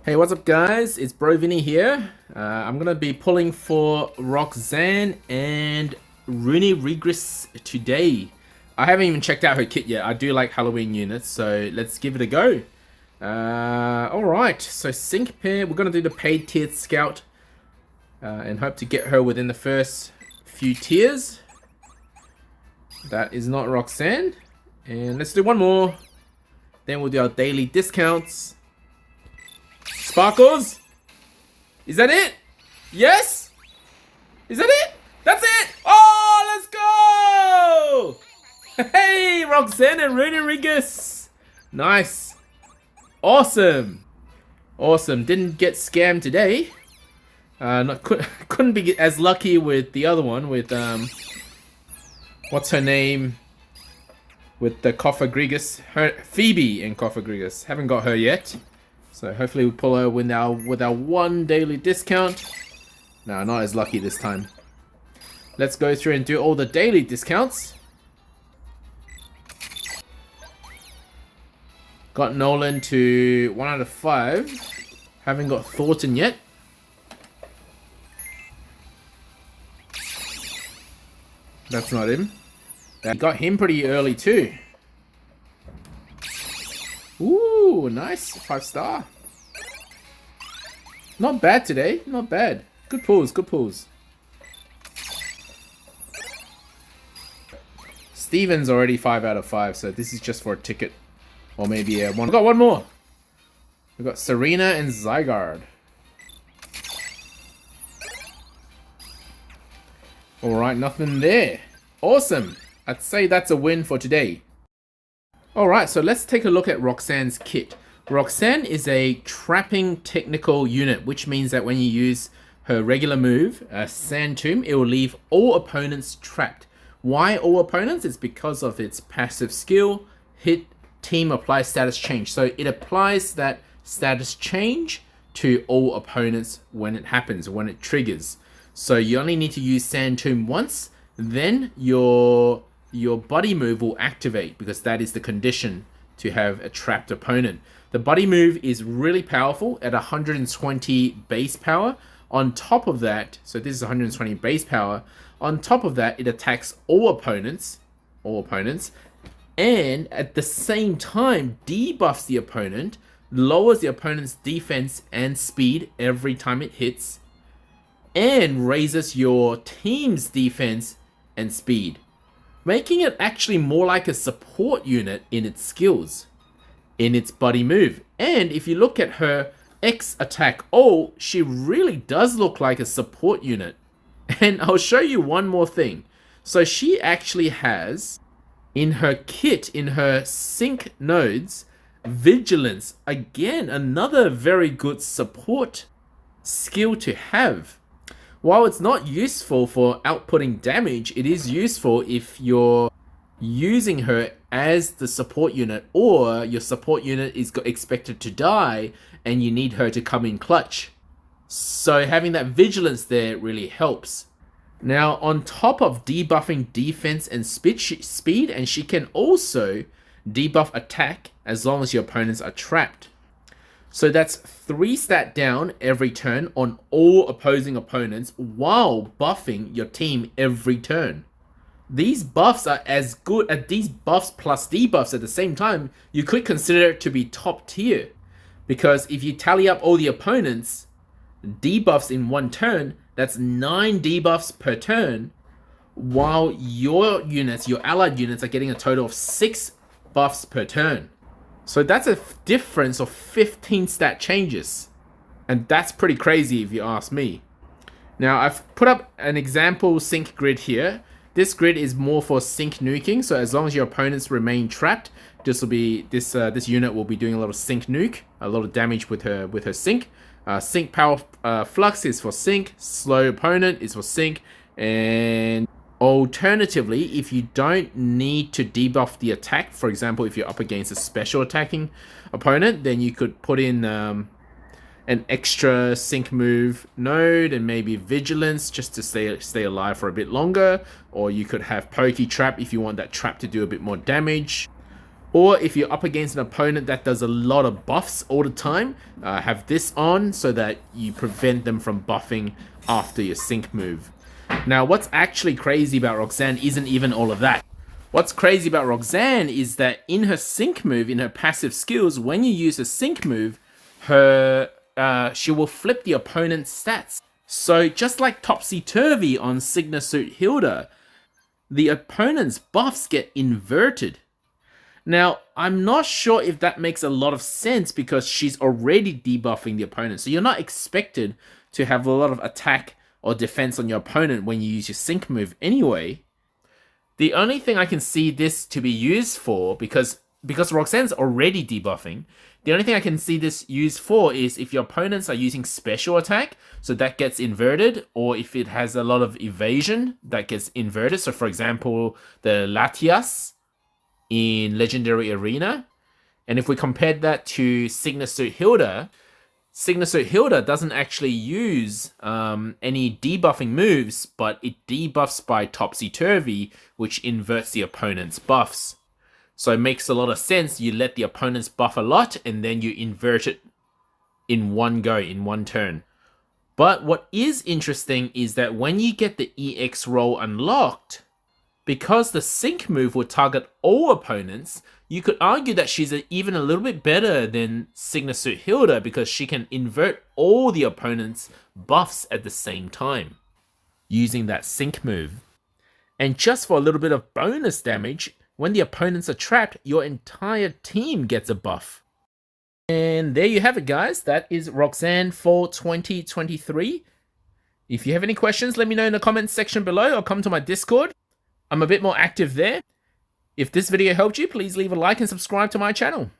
Hey, what's up guys? It's Bro Vinny here. I'm gonna be pulling for Roxanne and Runerigus today. I haven't even checked out her kit yet. I do like Halloween units, so let's give it a go. Alright, so sync pair. We're gonna do the paid tiered scout and hope to get her within the first few tiers. That is not Roxanne. And let's do one more. Then we'll do our daily discounts. Sparkles? Is that it? Yes? Is that it? That's it! Oh, let's go! Hey, Roxanne and Runerigus! Nice. Awesome. Awesome. Didn't get scammed today. Couldn't be as lucky with the other one, with, what's her name? With the Runerigus. Phoebe and Runerigus. Haven't got her yet. So hopefully we pull her with our one daily discount. No, not as lucky this time. Let's go through and do all the daily discounts. Got Nolan to 1 out of 5. Haven't got Thornton yet. That's not him. Got him pretty early too. Ooh, nice. 5-star. Not bad today. Not bad. Good pulls, good pulls. Steven's already 5 out of 5, so this is just for a ticket. Or maybe one. We got one more. We got Serena and Zygarde. Alright, nothing there. Awesome. I'd say that's a win for today. Alright, so let's take a look at Roxanne's kit. Roxanne is a trapping technical unit, which means that when you use her regular move, Sand Tomb, it will leave all opponents trapped. Why all opponents? It's because of its passive skill, hit, team, apply status change. So it applies that status change to all opponents when it happens, when it triggers. So you only need to use Sand Tomb once, then your buddy move will activate, because that is the condition to have a trapped opponent. The buddy move is really powerful at 120 base power. On top of that, so this is 120 base power. On top of that, it attacks all opponents, and at the same time debuffs the opponent, lowers the opponent's defense and speed every time it hits, and raises your team's defense and speed, making it actually more like a support unit in its skills, in its buddy move. And if you look at her X attack, she really does look like a support unit. And I'll show you one more thing. So she actually has, in her kit, in her sync nodes, Vigilance. Again, another very good support skill to have. While it's not useful for outputting damage, it is useful if you're using her as the support unit, or your support unit is expected to die and you need her to come in clutch. So having that vigilance there really helps. Now, on top of debuffing defense and speed, and she can also debuff attack as long as your opponents are trapped. So that's 3 stat down every turn on all opposing opponents while buffing your team every turn. These buffs are as good as these buffs plus debuffs at the same time. You could consider it to be top tier, because if you tally up all the opponents' debuffs in one turn, that's 9 debuffs per turn, while your units, your allied units, are getting a total of 6 buffs per turn. So that's a difference of 15 stat changes. And that's pretty crazy if you ask me. Now, I've put up an example sync grid here. This grid is more for sync nuking, so as long as your opponents remain trapped, this unit will be doing a lot of sync nuke, a lot of damage with her sync. Sync power flux is for sync, slow opponent is for sync, and alternatively, if you don't need to debuff the attack, for example, if you're up against a special attacking opponent, then you could put in an extra sync move node and maybe vigilance just to stay alive for a bit longer, or you could have pokey trap if you want that trap to do a bit more damage. Or if you're up against an opponent that does a lot of buffs all the time, have this on so that you prevent them from buffing after your sync move. Now, what's actually crazy about Roxanne isn't even all of that. What's crazy about Roxanne is that in her sync move, in her passive skills, when you use a sync move, she will flip the opponent's stats. So just like Topsy-Turvy on Signa Suit Hilda, the opponent's buffs get inverted. Now, I'm not sure if that makes a lot of sense because she's already debuffing the opponent. So you're not expected to have a lot of attack or defense on your opponent when you use your sync move anyway. The only thing I can see this to be used for, because Roxanne's already debuffing, the only thing I can see this used for is if your opponents are using special attack, so that gets inverted, or if it has a lot of evasion, that gets inverted. So for example, the Latias in Legendary Arena. And if we compared that to Signa Suit Hilda doesn't actually use any debuffing moves, but it debuffs by Topsy-Turvy, which inverts the opponent's buffs. So it makes a lot of sense. You let the opponent's buff a lot, and then you invert it in one go, in one turn. But what is interesting is that when you get the EX role unlocked, because the sync move will target all opponents, you could argue that she's even a little bit better than Signa Suit Hilda because she can invert all the opponents' buffs at the same time using that sync move. And just for a little bit of bonus damage, when the opponents are trapped, your entire team gets a buff. And there you have it, guys. That is Roxanne for 2023. If you have any questions, let me know in the comments section below or come to my Discord. I'm a bit more active there. If this video helped you, please leave a like and subscribe to my channel.